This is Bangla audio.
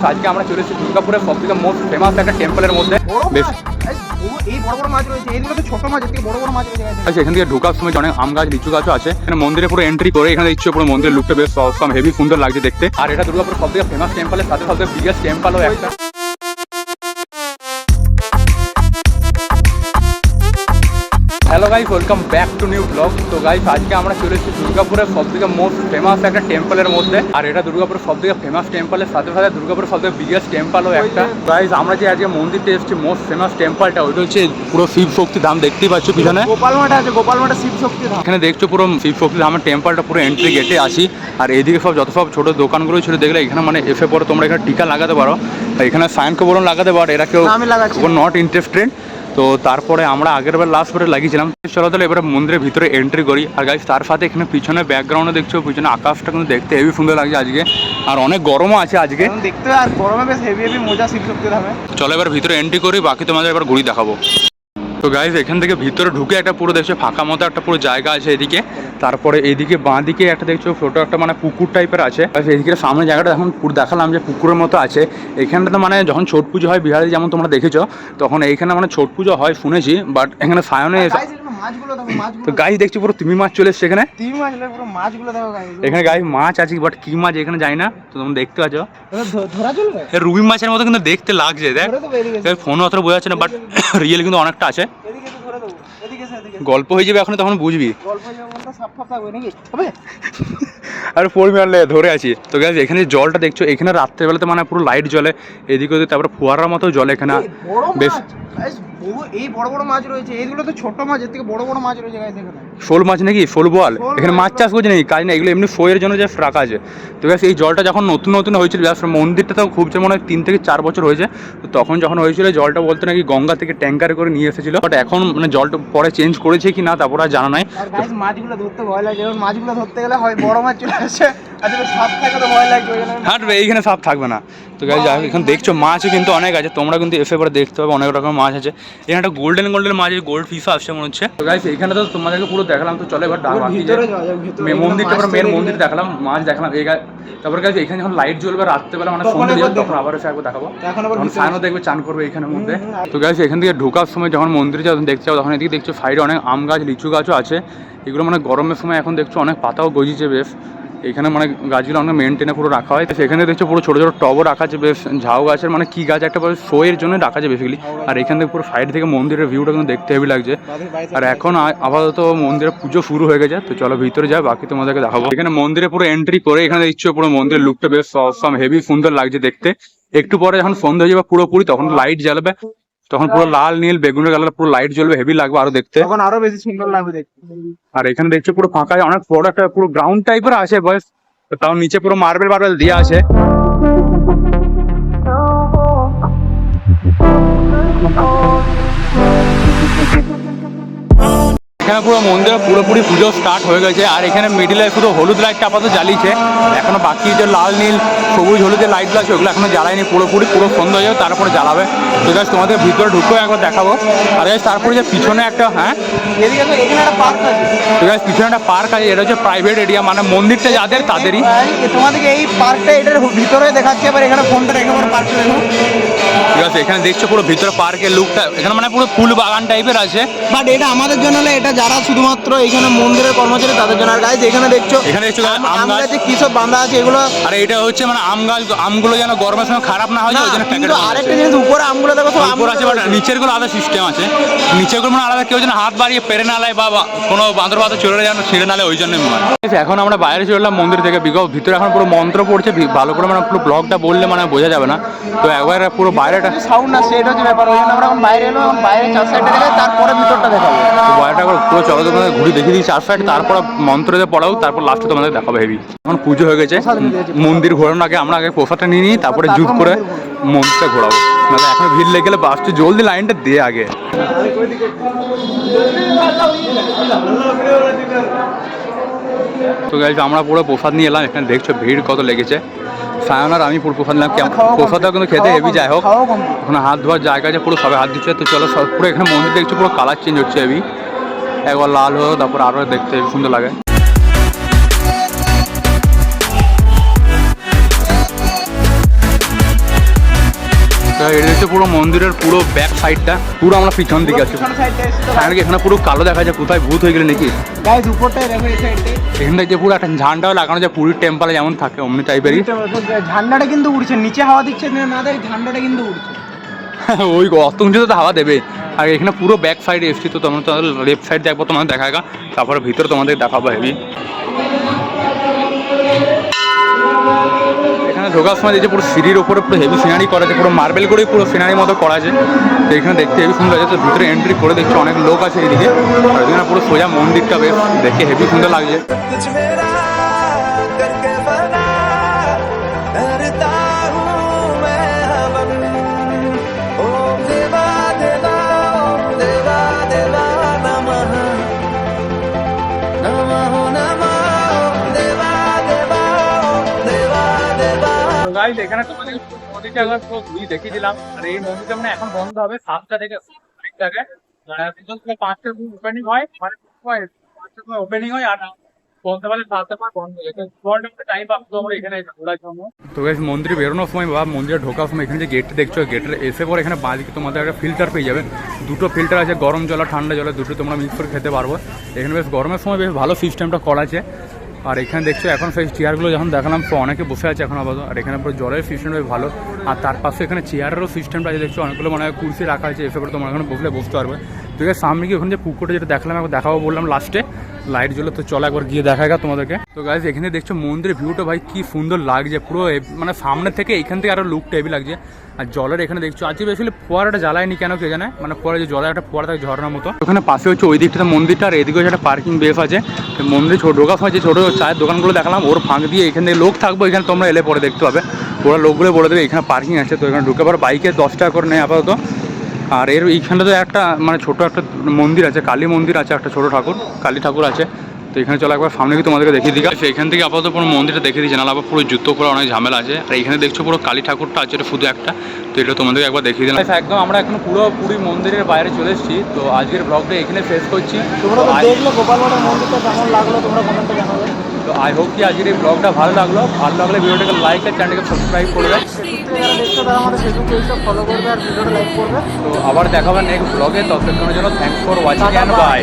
আজকে আমরা চলে এসেছি দুর্গাপুরের সবথেকে মোস্ট ফেমাস একটা টেম্পলের মধ্যে। বেশ এই বড় বড় মাছ রয়েছে, এইগুলো তো ছোট মাছ, এর থেকে বড় বড় মাছ রয়েছে। আচ্ছা, এখান থেকে ঢোকার সময় অনেক আম গাছ লিচু গাছও আছে। এখানে মন্দিরে পুরো এন্ট্রি করে এখানে ইচ্ছে পুরো মন্দিরের লুকটা বেশ অসম হেভি সুন্দর লাগছে দেখতে। আর এটা দুর্গাপুরের সবথেকে ফেমাস টেম্পলের সাথে সবথেকে বিগেস্ট টেম্পলও একটা। Hello guys, welcome back to new blog. তো গাইস, আজকে আমরা চলে এসেছি দুর্গাপুরের সবথেকে মোস্ট ফেমাস একটা টেম্পলের মধ্যে। আর এটা দুর্গাপুরের সবথেকে ফেমাস টেম্পলের সাথে সাথে দুর্গাপুরের সবথেকে বিগেস্ট টেম্পলও একটা। গাইস, আমরা যে আজকে মন্দিরতে এসেছি মোস্ট ফেমাস টেম্পলটা, ওইটা হচ্ছে পুরো শিব শক্তি ধাম। দেখতেই পাচ্ছ পিছনে গোপাল মাঠ আছে, গোপাল মাঠে শিব শক্তি ধাম। এখানে দেখছো পুরো শিব শক্তি ধামের টেম্পলটা পুরো এন্ট্রি গেটে আসি। আর এদিকে সব যত সব ছোট দোকানগুলো ছিল দেখলে এখানে মানে এসে পরে তোমরা এখানে টিকা লাগাতে পারো। এখানে সাইনকে বলুন লাগাতে পারো, এরা কেউ নট ইন্টারেস্টেড। তো তারপরে আমরা আগের বার লাস্ট করে লাগিয়েছিলাম। চলো তাহলে এবারে মন্দিরের ভিতরে এন্ট্রি করি। আর গাইস, তার সাথে এখানে পিছনে ব্যাকগ্রাউন্ডে দেখছো, পিছনে আকাশটা কিন্তু দেখতে হেভি সুন্দর লাগছে আজকে। আর অনেক গরমও আছে আজকে দেখতে, আর গরমে বেশ হেভি হেভি মজা শিব শক্তি ধামে। চলো এবার ভিতরে এন্ট্রি করি, বাকি তোমাদের এবার ঘুরি দেখাবো। তো গাইস, এখান থেকে ভিতরে ঢুকে একটা পুরো দেখছো ফাঁকা মতো একটা পুরো জায়গা আছে এদিকে। তারপরে এইদিকে বাঁ দিকে একটা দেখছো ছোটো একটা মানে পুকুর টাইপের আছে। এইদিকে সামনে জায়গাটা এখন পুরো দেখালাম যে পুকুরের মতো আছে। এখানটা তো মানে যখন ছট পুজো হয় বিহারে যেমন তোমরা দেখেছো, তখন এইখানে মানে ছট পুজো হয় শুনেছি, বাট এখানে সায়নে তো গাইস দেখছি পুরো তিমি মাছ চলে এসছে এখানে। এখানে গাইস মাছ আছে, বাট কি মাছ এখানে যাই না। তো তোমরা দেখতে পাচ্ছ রুই মাছের মতো কিন্তু দেখতে লাগছে। দেখ ফোন অতটা বোঝা যাচ্ছে না, বাট রিয়েল কিন্তু অনেকটা আছে। গল্প হয়ে যাবে এখন, তখন বুঝবি। আর ফোন মারলে ধরে আছি। তো গাইস, এখানে জলটা দেখছো, এখানে রাত্রেবেলাতে মানে পুরো লাইট জ্বলে এদিকে ওদিকে, তারপরে ফোয়ারার মতো জল এখানে বেশ। এই বড় বড় মাছ রয়েছে, এইগুলো তো ছোট মাছ, এর থেকে বড় বড় মাছ রয়েছে গাইস। এখানে শোল মাছ নাকি, শোল বল। এখানে মাছ চাষ করছে নাকি কাজ না, এগুলো এমনি শোয়ের জন্য জাস্ট রাখা আছে। তো গাইস, এই জলটা যখন নতুন নতুন হয়েছিল, জাস্ট মন্দিরটা তো খুব মনে হয় 3 থেকে 4 বছর হয়েছে। তো তখন যখন হয়েছিল জলটা বলতে নাকি গঙ্গা থেকে ট্যাঙ্কারে করে নিয়ে এসেছিল, বাট এখন মানে জলটা পরে চেঞ্জ করেছে কি না তারপর আর জানা নাই। মাছগুলো ধরতে ভয় লাগে, মাছগুলো ধরতে গেলে হয় বড় মাছ চলে আসে, আর যদি সাপ থাকে তো ভয় লাগবে। হাঁটবে এইখানে সাপ থাকবে না। তো গাইস, এখানে দেখছো মাছও কিন্তু অনেক আছে, তোমরা কিন্তু এসে পরে দেখতে পাবে অনেক রকম মাছ আছে। এখানে একটা গোল্ডেন মাছ, গোল্ড ফিশও আসছে মনে হচ্ছে। তো গাইস, এখানে তো তোমাদেরকে পুরো দেখালাম। তো চলো এবার মন্দিরটা পুরো মেন মন্দির দেখালাম, মাছ দেখালাম। তারপর গাইস, এখানে যখন লাইট জ্বলবে রাত্রেবেলা মানে সন্ধ্যা তখন আবার এসে একবার দেখাবো। তখন সাইনও দেখবে চান করবে এখানের মধ্যে। তো গাইস, এখান থেকে ঢোকার সময় যখন মন্দিরে যখন দেখতে যাও, তখন এদিকে দেখছো সাইডে অনেক আম গাছ লিচু গাছও আছে। এগুলো মানে গরমের সময় এখন দেখছো অনেক পাতাও গজিছে বেশ। এখানে মানে গাছগুলো অনেক মেনটেনে পুরো রাখা হয়। সেখানে দেখছো পুরো ছোটো ছোটো টবও রাখা আছে বেশ। ঝাউ গাছের মানে কি গাছ একটা শোয়ের জন্য রাখা আছে বেসিক্যালি। আর এখান থেকে পুরো সাইড থেকে মন্দিরের ভিউটা কিন্তু দেখতে হেভি লাগছে। আর এখন আপাতত মন্দিরে পুজো শুরু হয়ে গেছে। তো চলো ভিতরে যাও, বাকি তোমাদেরকে দেখাবো। এখানে মন্দিরে পুরো এন্ট্রি করে এখানে দেখছো পুরো মন্দিরের লুকটা বেশ অসম হেভি সুন্দর লাগছে দেখতে। একটু পরে যখন সন্ধ্যা হয়ে যাবে পুরোপুরি, তখন লাইট জ্বালাবে, তখন পুরো লাল নীল বেগুনের কালার পুরো লাইট জ্বলবে, হেভি লাগবে আরো দেখতে, তখন আরো বেশি সুন্দর লাগবে দেখতে। আর এখানে দেখছো পুরো ফাঁকা, অনেক বড় একটা পুরো গ্রাউন্ড টাইপের আছে বয়স। তাও নিচে পুরো মার্বেল দিয়ে আছে। এখানে পুরো মন্দিরে পুরোপুরি পুজো স্টার্ট হয়ে গেছে। আর এখানে মিডিলে পুরো হলুদ লাইটটা আপাতত জ্বালিয়েছে, এখনো বাকি যে লাল নীল সবুজ হলুদের লাইটগুলো আছে ওগুলো এখনো জ্বালায়নি। পুরো সন্ধ্যা হয়ে যাবে তারপরে জ্বালাবে। তো গাইস, তোমাদের ভিতরে ঢুকেও একবার দেখাবো। আর গাইস, তারপরে যে পিছনে একটা তো গাইস, পিছনে একটা পার্ক আছে, এটা হচ্ছে প্রাইভেট এরিয়া, মানে মন্দিরটা যাদের তাদেরই। তোমাদেরকে এই পার্কটা এটার ভিতরে দেখাচ্ছে। এবার এখানে ফোনটা রেখে পার্কটা দেখো। ঠিক আছে, এখানে দেখছো পুরো ভিতরে পার্কের লুকটা, এখানে মানে পুরো ফুল বাগান টাইপের আছে। বাট এটা আমাদের জন্য না, এটা যারা শুধুমাত্র এখানে মন্দিরের কর্মচারী তাদের জন্য। আর গাইস, এখানে দেখছো আম গাছে কি সব বাঁধা আছে এগুলো। আর এটা হচ্ছে মানে আম গাছ, আমগুলো যেন গরমের সময় খারাপ না হয় যায়, ওই জন্য প্যাকেট। আরেকটা জিনিস, উপরে আমগুলো দেখো সব আম আছে, বাট নিচের গুলো আলাদা সিস্টেম আছে। নিচের গুলো মানে আলাদা, কেউ যেন হাত বাড়িয়ে পেরে না লায় বা কোনো বাঁদর চলে যেন ছিঁড়ে না ওই জন্য মনে হয়। এখন আমরা বাইরে চললাম মন্দির থেকে, ভিতরে এখন পুরো মন্ত্র পড়ছে, ভালো করে মানে পুরো ব্লগটা বললে মানে বোঝা যাবে না। তো একবার পুরো বাইরেটা সাউন্ড আসছে, এটা হচ্ছে ব্যাপার। ওই জন্য আমরা এখন বাইরে এলো, বাইরে 4 সাইডে গেলে তারপরে ভিতরটা দেখাবো। তো বাইরেটা পুরো চলো তোমাদের ঘুরে দেখিয়ে দিই 4 সাইড, তারপর মন্ত্র দিয়ে পড়াও, তারপর লাস্টে তোমাদের দেখাবো হেভি। এখন পুজো হয়ে গেছে, মন্দির ঘোরানোর আগে আমরা আগে প্রসাদটা নিয়ে নিই, তারপরে জুত করে মন্দিরটা ঘোরাবো। নাহলে এখন ভিড় লেগে গেলে বাসটা জলদি লাইনটা দিয়ে আগে। তো গাইস, আমরা পুরো প্রসাদ নিয়ে এলাম। এখানে দেখছো ভিড় কত লেগেছে। সায়ন আর আমি পুরো প্রসাদ নিলাম। প্রসাদটা কিন্তু খেতে হেভি, যাই হোক ওখানে হাত ধোয়ার জায়গা আছে, পুরো সবাই হাত দিচ্ছে। তো চলো পুরো এখানে মন্দির দেখছো পুরো কালার চেঞ্জ হচ্ছে হেভি, একবার লাল হলো তারপর আরও দেখতে হেভি সুন্দর লাগে। এটা হচ্ছে পুরো মন্দিরের পুরো ব্যাক সাইডটা, পুরো আমরা পিছন দিকে আছি। এখানে পুরো কালো দেখা যায়, কোথায় ভূত হয়ে গেলে নাকি। গাইস উপরটাই দেখো এই সাইডে, এখানটা যে পুরো একটা ঝান্ডাও লাগানো যায় পুরীর টেম্পলে যেমন থাকে অমনি টাইপেরই। ঝান্ডাটা কিন্তু উড়ছে, নিচে হাওয়া দিচ্ছে না দেখ, ঝান্ডাটা কিন্তু উড়ছে। ওই অত উঁচুতে তো হাওয়া দেবে। আর এখানে পুরো ব্যাক সাইডে এসছি, তো তোমরা তো লেফট সাইড দেখবো তোমাদের দেখাগা, তারপরে ভিতরে তোমাদের দেখাবো হেভি। এখানে ঢোকার সময় দেখছি পুরো সিঁড়ির উপরে পুরো হেভি সিনারি করা আছে, পুরো মার্বেল করেই পুরো সিনারির মতো করা আছে। তো এখানে দেখতে হেভি সুন্দর আছে। তো ভিতরে এন্ট্রি করে দেখছি অনেক লোক আছে এদিকে, আর এখানে পুরো সোজা মন্দিরটা বেশ দেখে হেভি সুন্দর লাগছে। এখানে তোমাদের মন্দিরটা একবার পুরো ঘুরিয়ে দেখিয়ে দিলাম। আর এই মন্দিরটা মানে এখন বন্ধ হবে 7টা থেকে 5টার ওপেনিং হয়, মানে 5টার সময় ওপেনিং হয় আর বলতে পারলে 7টার সময় বন্ধ হয়ে যায়। টাইম পাবো আমরা এখানে ঘোরার জন্য। তো গাইস মন্দিরে বেরোনোর সময় বা মন্দিরে ঢোকার সময় এখানে যে গেটটা দেখছো, গেটের এসে পরে এখানে বাঁদিকে তোমাদের একটা ফিল্টার পেয়ে যাবে। দুটো ফিল্টার আছে, গরম জল আর ঠান্ডা জল, দুটো তোমরা মিক্স করে খেতে পারবো। এখানে বেশ গরমের সময় বেশ ভালো সিস্টেমটা করা আছে। আর এখানে দেখছো এখন সেই চেয়ারগুলো যখন দেখালাম তো অনেকে বসে আছে এখন আপাতত। আর এখানে পুরো জলের সিস্টেমটা ভালো। আর তার পাশে এখানে চেয়ারেরও সিস্টেমটা আছে, দেখছো অনেকগুলো মানে কুর্সি রাখা আছে, এসে পরে তোমরা এখানে বসলে বসতে পারবে। তো সামনে গিয়ে ওখানে যে পুকুরটা যেটা দেখলাম একবার দেখাবো বললাম লাস্টে, লাইট জ্বলে, তো চলো একবার গিয়ে দেখা গেল তোমাদেরকে। তো গাইস এখানে দেখছো মন্দিরের ভিউটা ভাই কি সুন্দর লাগছে, পুরো মানে সামনে থেকে এখান থেকে আরো লুকটা হেভি লাগছে। আর জলের এখানে দেখছো আজকে আসলে ফোয়ারাটা জ্বালায়নি কেন কে জানে, মানে পরে যে জলের একটা ফোয়ারা থাকে ঝর্ণার মতো। ওখানে পাশে হচ্ছে ওই দিকটাতে মন্দিরটা, আর এদিকে হচ্ছে একটা পার্কিং বেস আছে। মন্দিরে ছোট ঢোকার সময় যে ছোটো চায়ের দোকানগুলো দেখলাম ওর ফাঁক দিয়ে এখান থেকে লোক থাকবো, এখানে তোমরা এলে পরে দেখতে পাবে ওরা লোকগুলো বলে দেবে এখানে পার্কিং আছে। তো এখানে ঢুকে পরে বাইকে 10 টাকা করে নেয় আপাতত। আর এর এইখানটাতে একটা মানে ছোটো একটা মন্দির আছে, কালী মন্দির আছে, একটা ছোটো ঠাকুর কালী ঠাকুর আছে। তো এখানে চলো একবার সামনে কি তোমাদেরকে দেখিয়ে দিই। এখান থেকে আপাতত পুরো মন্দিরটা দেখিয়ে দিই, জানালা পুরো যুদ্ধ করা অনেক ঝামেলা আছে। আর এখানে দেখছো পুরো কালী ঠাকুরটা আছে, এটা শুধু একটা। তো এটা তোমাদেরকে একবার দেখিয়ে দিলাম। একদম আমরা এখন পুরোপুরি মন্দিরের বাইরে চলে এসেছি। তো আজকের ব্লগটা এখানে শেষ করছি। তোমরা দেখলে গোপালবাড়ির মন্দিরটা কেমন লাগলো তোমরা কমেন্টে জানাবে। তো আই হোপ কি আজকের এই ব্লগটা ভালো লাগলো ভিডিওটাকে লাইক আর চ্যানেলটাকে সাবস্ক্রাইব করবে। যারা দেখছো তারা আমাদের ফেসবুক পেজটা ফলো করবে আর ভিডিওটা লাইক করবে। তো আবার দেখা হবে নেক্সট ব্লগে, ততক্ষণের জন্য thanks for watching and by.